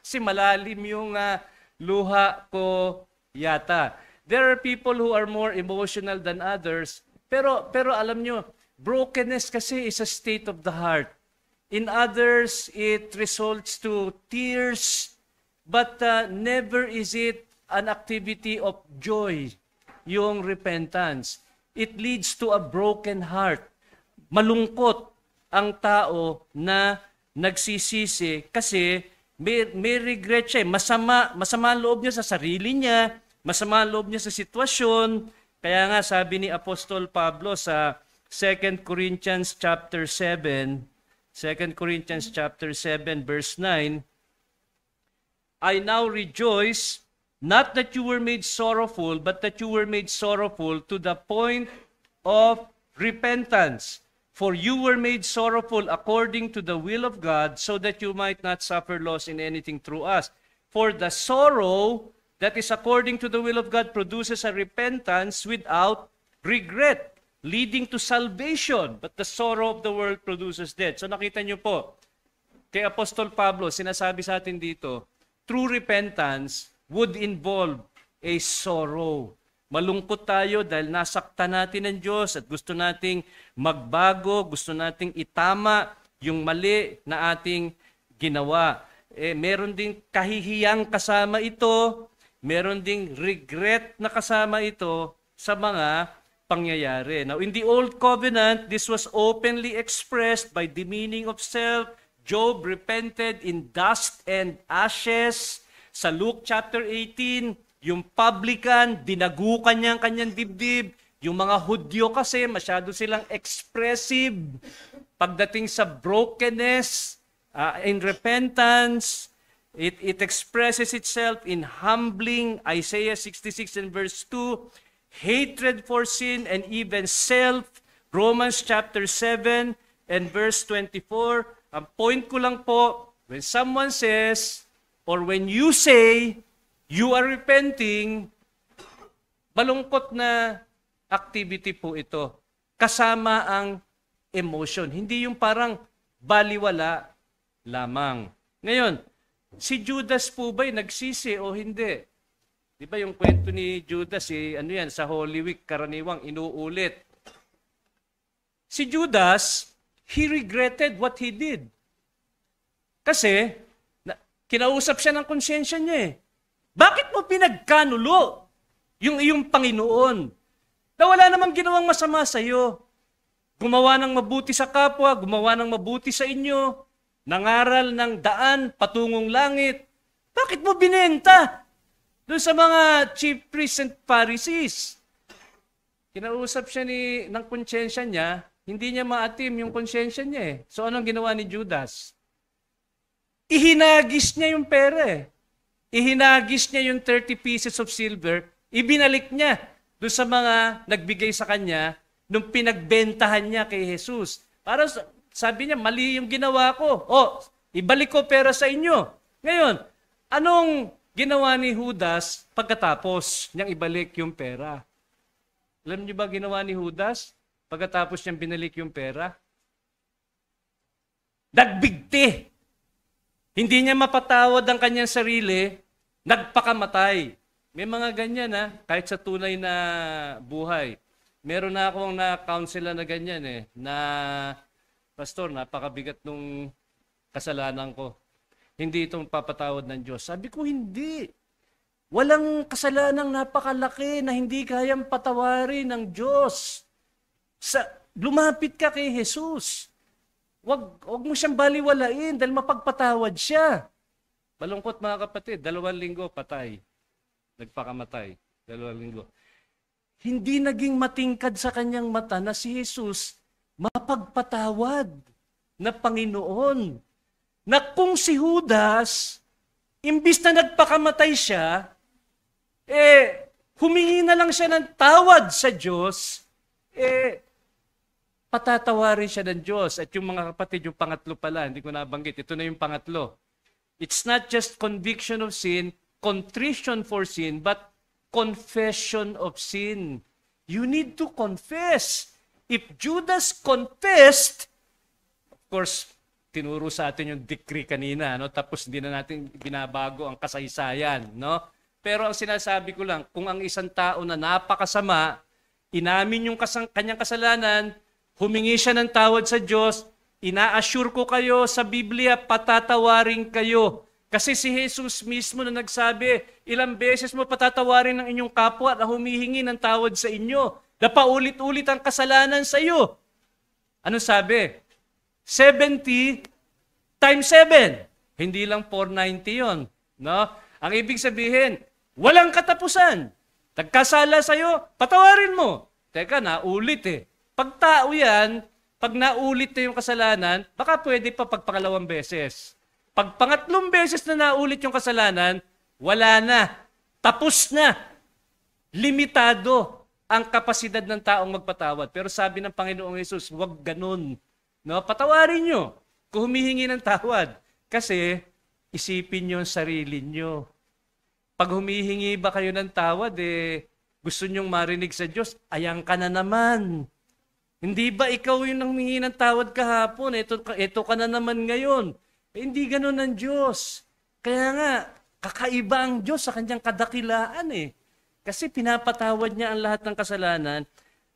Kasi malalim yung luha ko yata. There are people who are more emotional than others. Pero alam nyo, brokenness kasi is a state of the heart. In others, it results to tears, but never is it an activity of joy, yung repentance. It leads to a broken heart. Malungkot ang tao na nagsisisi kasi may regret siya. Masama ang loob niya sa sarili niya, masama ang loob niya sa sitwasyon. Kaya nga sabi ni Apostol Pablo sa 2 Corinthians chapter 7, verse 9, I now rejoice, not that you were made sorrowful, but that you were made sorrowful to the point of repentance. For you were made sorrowful according to the will of God, so that you might not suffer loss in anything through us. For the sorrow that is according to the will of God produces a repentance without regret, leading to salvation, but the sorrow of the world produces death. So nakita niyo po, kay Apostol Pablo, sinasabi sa atin dito, true repentance would involve a sorrow. Malungkot tayo dahil nasaktan natin ng Diyos at gusto nating magbago, gusto nating itama yung mali na ating ginawa. Meron ding kahihiyang kasama ito, meron ding regret na kasama ito sa mga pangyayari. Now, in the Old Covenant, this was openly expressed by demeaning of self. Job repented in dust and ashes. Sa Luke chapter 18, yung publican, dinagukan niya ang kanyang dibdib. Yung mga Hudyo kasi, masyado silang expressive. Pagdating sa brokenness, in repentance, it expresses itself in humbling, Isaiah 66 and verse 2, hatred for sin and even self, Romans chapter 7 and verse 24. Ang point ko lang po, when someone says, or when you say, you are repenting, malungkot na activity po ito. Kasama ang emotion. Hindi yung parang baliwala lamang. Ngayon, si Judas po ba'y nagsisi o hindi? Di ba yung kwento ni Judas, ano yan, sa Holy Week, karaniwang inuulit. Si Judas, he regretted what he did. Kasi, kinausap siya ng konsyensya niya eh. Bakit mo pinagkanulo yung iyong Panginoon na wala namang ginawang masama sa iyo? Gumawa ng mabuti sa kapwa, gumawa ng mabuti sa inyo, nangaral ng daan patungong langit. Bakit mo binenta doon sa mga chief priests and Pharisees? Kinausap siya ng konsyensya niya, hindi niya maatim yung konsyensya niya eh. So anong ginawa ni Judas? Ihinagis niya yung pera eh. Ihinagis niya yung 30 pieces of silver, ibinalik niya doon sa mga nagbigay sa kanya nung pinagbentahan niya kay Jesus. Para sabi niya, mali yung ginawa ko. Ibalik ko pera sa inyo. Ngayon, anong ginawa ni Judas pagkatapos niyang ibalik yung pera? Alam niyo ba ginawa ni Judas pagkatapos niyang binalik yung pera? Nagbigti. Hindi niya mapatawad ang kanyang sarili, nagpakamatay. May mga ganyan kahit sa tunay na buhay. Meron na akong na-counsel na ganyan na, Pastor, napakabigat nung kasalanan ko. Hindi itong papatawad ng Diyos. Sabi ko, hindi. Walang kasalanang napakalaki na hindi kayang patawarin ng Diyos. Lumapit ka kay Jesus. Wag mo siyang baliwalain dahil mapagpatawad siya. Malungkot mga kapatid, 2 linggo patay. Nagpakamatay. 2 linggo. Hindi naging matingkad sa kanyang mata na si Jesus mapagpatawad na Panginoon. Na kung si Judas, imbis na nagpakamatay siya, humingi na lang siya ng tawad sa Diyos, patatawarin siya ng Diyos. At yung mga kapatid, yung pangatlo pala, hindi ko nabanggit. Ito na yung pangatlo. It's not just conviction of sin, contrition for sin, but confession of sin. You need to confess. If Judas confessed, of course, tinuro sa atin yung decree kanina, tapos hindi na natin binabago ang kasaysayan. Pero ang sinasabi ko lang, kung ang isang tao na napakasama, inamin yung kanyang kasalanan, humingi siya ng tawad sa Diyos, ina-assure ko kayo sa Biblia, patatawarin kayo. Kasi si Jesus mismo na nagsabi, ilang beses mo patatawarin ng inyong kapwa na humihingi ng tawad sa inyo, na paulit-ulit ang kasalanan sa iyo. Ano sabi? 70 times 7. Hindi lang 490 yon. Ang ibig sabihin, walang katapusan. Nagkasala sa iyo, patawarin mo. Teka, naulit Pag tao yan, pag naulit na yung kasalanan, baka pwede pa pagpangalawang beses. Pag pangatlong beses na naulit yung kasalanan, wala na. Tapos na. Limitado ang kapasidad ng taong magpatawad. Pero sabi ng Panginoong Hesus, huwag ganun. Patawarin nyo kung humihingi ng tawad. Kasi isipin nyo ang sarili nyo. Pag humihingi ba kayo ng tawad, gusto nyong marinig sa Diyos, ayan ka na naman. Hindi ba ikaw yung nanghingi ng tawad kahapon? Ito ka na naman ngayon. Hindi ganun ang Diyos. Kaya nga, kakaiba ang Diyos sa kanyang kadakilaan eh. Kasi pinapatawad niya ang lahat ng kasalanan,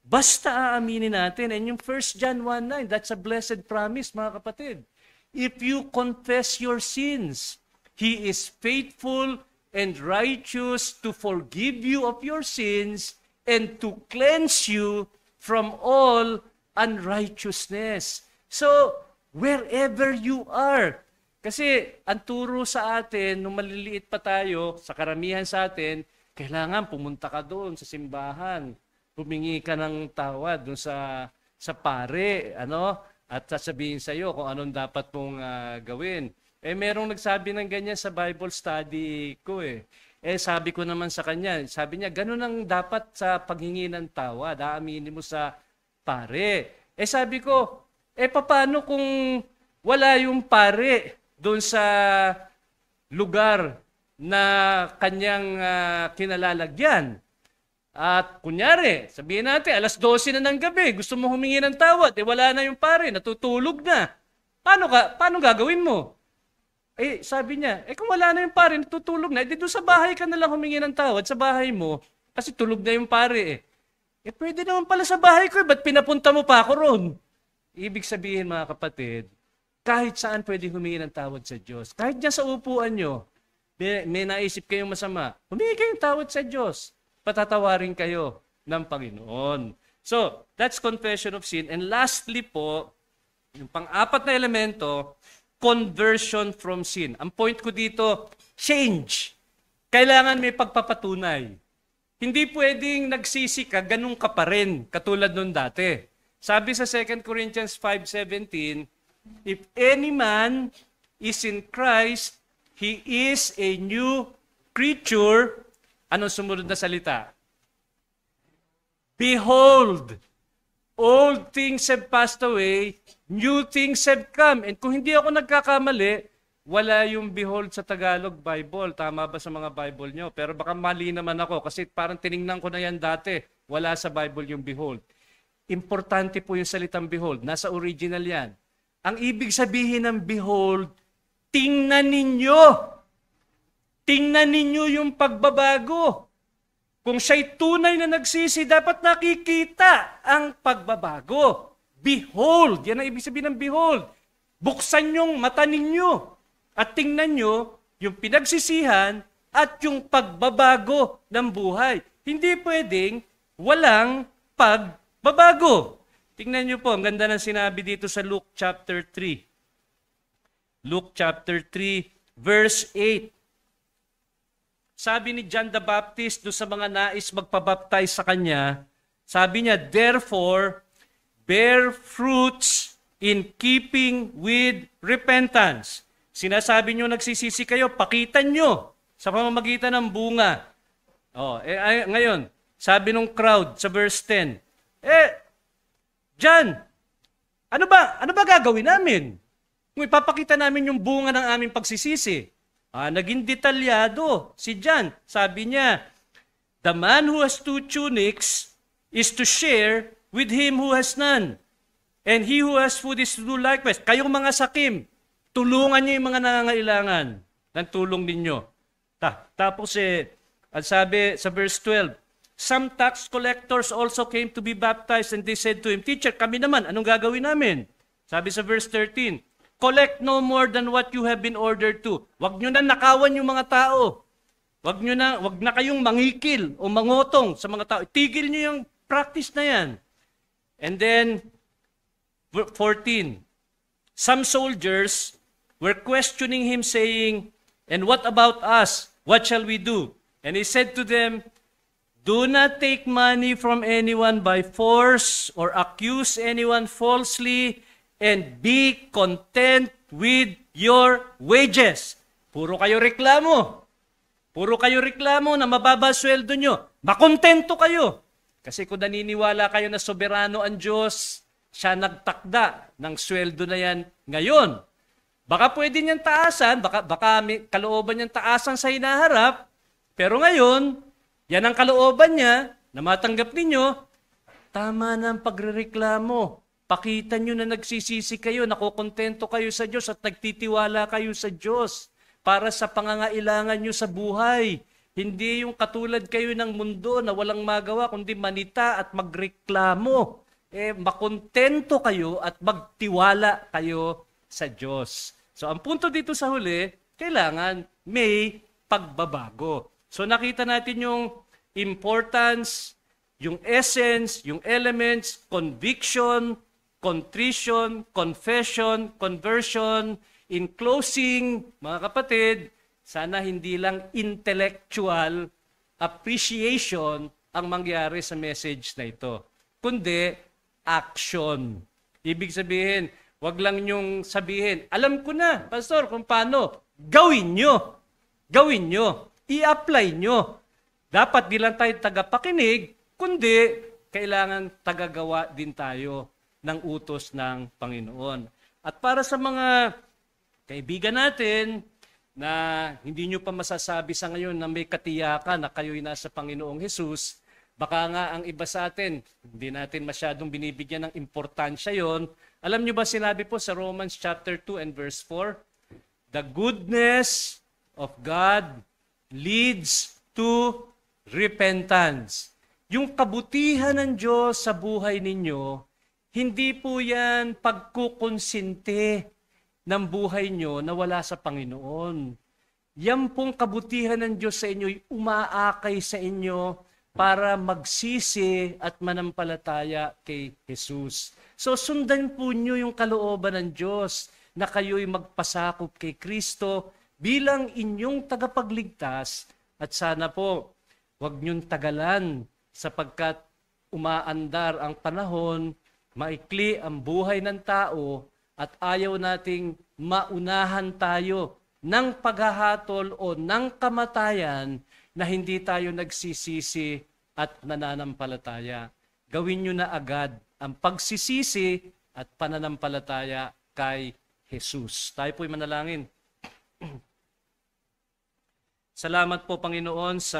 basta aaminin natin. And yung 1 John 1:9, that's a blessed promise, mga kapatid. If you confess your sins, He is faithful and righteous to forgive you of your sins and to cleanse you from all unrighteousness. So, wherever you are, kasi ang turo sa atin, nung maliliit pa tayo, sa karamihan sa atin, kailangan pumunta ka doon sa simbahan. Humingi ka ng tawad doon sa pare, at sasabihin sa iyo kung anong dapat mong gawin. Merong nagsabi ng ganyan sa Bible study ko eh. Sabi ko naman sa kanya, sabi niya, ganun ang dapat sa paghingi ng tawad, aaminin mo sa pare. Sabi ko, paano kung wala yung pare doon sa lugar na kanyang kinalalagyan? At kunyari, sabihin natin, alas 12 na ng gabi, gusto mo humingi ng tawad, wala na yung pare, natutulog na. Paano gagawin mo? Sabi niya, kung wala na yung pare, natutulog na, doon sa bahay ka na lang humingi ng tawad, sa bahay mo, kasi tulog na yung pare pwede naman pala sa bahay ko, ba't pinapunta mo pa ako ron? Ibig sabihin mga kapatid, kahit saan pwede humingi ng tawad sa Diyos. Kahit dyan sa upuan nyo, may naisip kayong masama, humingi kayong tawad sa Diyos. Patatawarin kayo ng Panginoon. So, that's confession of sin. And lastly po, yung pang-apat na elemento, conversion from sin. Ang point ko dito, change. Kailangan may pagpapatunay. Hindi pwedeng nagsisi ka, ganun ka pa rin, katulad nun dati. Sabi sa 2 Corinthians 5:17, if any man is in Christ, he is a new creature. Anong sumunod na salita? Behold, old things have passed away, new things have come. And kung hindi ako nagkakamali, wala yung behold sa Tagalog Bible. Tama ba sa mga Bible nyo? Pero baka mali naman ako kasi parang tiningnan ko na yan dati. Wala sa Bible yung behold. Importante po yung salitang behold. Nasa original yan. Ang ibig sabihin ng behold, tingnan ninyo. Tingnan ninyo yung pagbabago. Kung siya'y tunay na nagsisi, dapat nakikita ang pagbabago. Behold, yan ang ibig sabihin ng behold. Buksan yung mata ninyo at tingnan nyo yung pinagsisihan at yung pagbabago ng buhay. Hindi pwedeng walang pagbabago. Tingnan nyo po, ang ganda ng sinabi dito sa Luke chapter 3. Luke chapter 3, verse 8. Sabi ni John the Baptist doon sa mga nais magpabaptize sa kanya, sabi niya, therefore, bear fruits in keeping with repentance. Sinasabi niyo nagsisisi kayo, pakitan niyo sa pamamagitan ng bunga. Ngayon, sabi nung crowd sa verse 10, John, ano ba gagawin namin? Kung ipapakita namin yung bunga ng aming pagsisisi. Naging detalyado si John. Sabi niya, the man who has 2 tunics is to share with him who has none. And he who has food is to do likewise. Kayong mga sakim, tulungan niyo yung mga nangangailangan ng tulong ninyo. Tapos ang sabi sa verse 12, some tax collectors also came to be baptized and they said to him, Teacher, kami naman, anong gagawin namin? Sabi sa verse 13, collect no more than what you have been ordered to. Huwag nyo na nakawan yung mga tao. Huwag na kayong mangikil o mangotong sa mga tao. Tigil nyo yung practice na yan. And then, 14, some soldiers were questioning him saying, and what about us? What shall we do? And he said to them, do not take money from anyone by force or accuse anyone falsely, and be content with your wages. Puro kayo reklamo. Puro kayo reklamo na mababa sweldo nyo. Makontento kayo. Kasi kung naniniwala kayo na soberano ang Diyos, siya nagtakda ng sweldo na yan ngayon. Baka pwede niyang taasan, baka may kalooban niyang taasan sa hinaharap, pero ngayon, yan ang kalooban niya na matanggap ninyo, Tama na ang pagrereklamo. Pakita nyo na nagsisisi kayo, nakokontento kayo sa Diyos at nagtitiwala kayo sa Diyos para sa pangangailangan nyo sa buhay. Hindi yung katulad kayo ng mundo na walang magawa kundi manita at magreklamo. Makontento kayo at magtiwala kayo sa Diyos. So ang punto dito sa huli, kailangan may pagbabago. So nakita natin yung importance, yung essence, yung elements, conviction, contrition, confession, conversion. In closing, mga kapatid, sana hindi lang intellectual appreciation ang mangyari sa message na ito, kundi action. Ibig sabihin, wag lang niyong sabihin, alam ko na, Pastor, kung paano. Gawin nyo. Gawin nyo. I-apply nyo. Dapat di lang tayo tagapakinig, kundi kailangan tagagawa din tayo ng utos ng Panginoon. At para sa mga kaibigan natin na hindi nyo pa masasabi sa ngayon na may katiyakan na kayo'y nasa Panginoong Hesus, baka nga ang iba sa atin, hindi natin masyadong binibigyan ng importansya yon. Alam nyo ba sinabi po sa Romans chapter 2 and verse 4? The goodness of God leads to repentance. Yung kabutihan ng Diyos sa buhay ninyo, hindi po yan pagkukonsinte ng buhay nyo na wala sa Panginoon. Yan pong kabutihan ng Diyos sa inyo, umaakay sa inyo para magsisi at manampalataya kay Jesus. So sundan po nyo yung kalooban ng Diyos na kayo'y magpasakop kay Kristo bilang inyong tagapagligtas at sana po huwag nyong tagalan sapagkat umaandar ang panahon, maikli ang buhay ng tao at ayaw nating maunahan tayo ng paghahatol o ng kamatayan na hindi tayo nagsisisi at nananampalataya. Gawin nyo na agad ang pagsisisi at pananampalataya kay Jesus. Tayo po'y manalangin. Salamat po, Panginoon, sa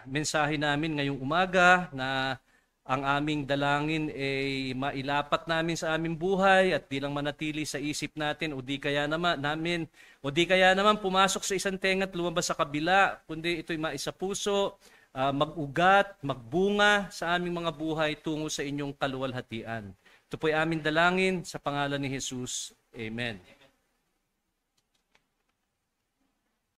mensahe namin ngayong umaga na ang aming dalangin ay mailapat namin sa aming buhay at di lang manatili sa isip natin o di kaya naman pumasok sa isang tenga at lumabas sa kabila, kundi ito'y maisapuso, mag-ugat, magbunga sa aming mga buhay tungo sa inyong kaluwalhatian. Ito po'y aming dalangin sa pangalan ni Jesus. Amen.